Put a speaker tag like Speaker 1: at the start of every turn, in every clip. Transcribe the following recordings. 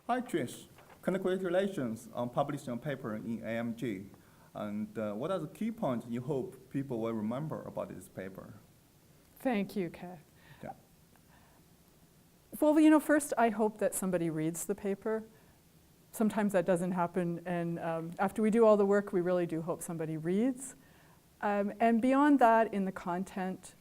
Speaker 1: Hi, Trish. Congratulations on publishing a paper in AMJ. And what are the key points you hope people will remember about this paper?
Speaker 2: Thank you, Kev.
Speaker 1: Yeah.
Speaker 2: Well, first I hope that somebody reads the paper. Sometimes that doesn't happen, and after we do all the work, we really do hope somebody reads. And beyond that, in the content,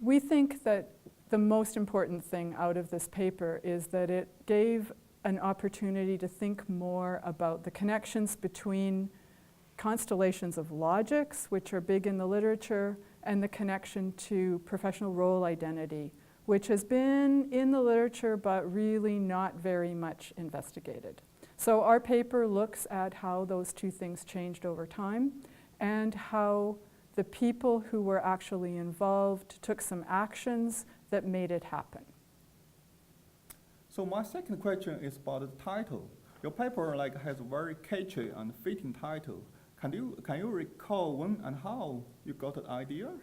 Speaker 2: we think that the most important thing out of this paper is that it gave an opportunity to think more about the connections between constellations of logics, which are big in the literature, and the connection to professional role identity, which has been in the literature but really not very much investigated. So our paper looks at how those two things changed over time and how the people who were actually involved took some actions that made it happen.
Speaker 1: So my second question is about the title. Your paper has a very catchy and fitting title. Can you recall when and how you got the idea?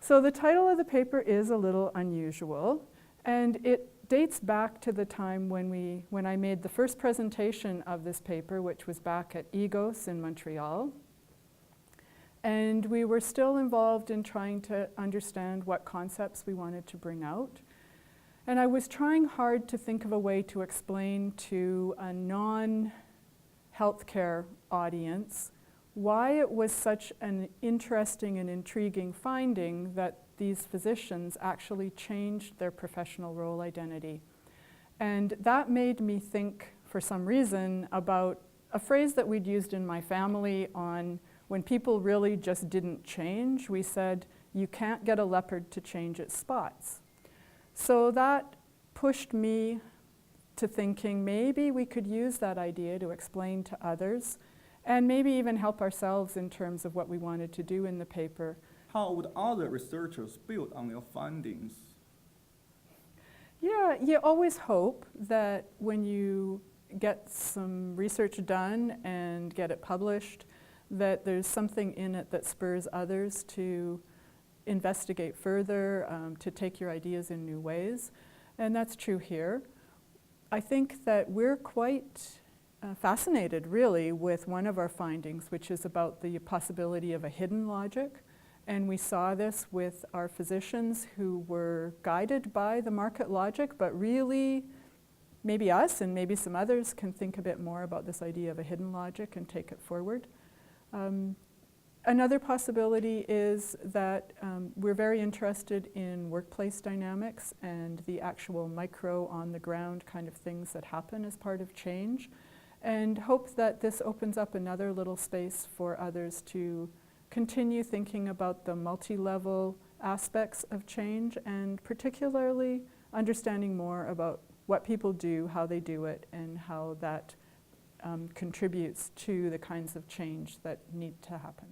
Speaker 2: So the title of the paper is a little unusual, and it dates back to the time when I made the first presentation of this paper, which was back at EGOS in Montreal. And we were still involved in trying to understand what concepts we wanted to bring out. And I was trying hard to think of a way to explain to a non-healthcare audience why it was such an interesting and intriguing finding that these physicians actually changed their professional role identity. And that made me think, for some reason, about a phrase that we'd used in my family on when people really just didn't change. We said, you can't get a leopard to change its spots. So that pushed me to thinking maybe we could use that idea to explain to others and maybe even help ourselves in terms of what we wanted to do in the paper.
Speaker 1: How would other researchers build on your findings?
Speaker 2: Yeah, you always hope that when you get some research done and get it published, that there's something in it that spurs others to investigate further, to take your ideas in new ways. And that's true here. I think that we're quite fascinated, really, with one of our findings, which is about the possibility of a hidden logic. And we saw this with our physicians who were guided by the market logic, but really, maybe us and maybe some others can think a bit more about this idea of a hidden logic and take it forward. Another possibility is that we're very interested in workplace dynamics and the actual micro on-the-ground kind of things that happen as part of change, and hope that this opens up another little space for others to continue thinking about the multi-level aspects of change, and particularly understanding more about what people do, how they do it, and how that contributes to the kinds of change that need to happen.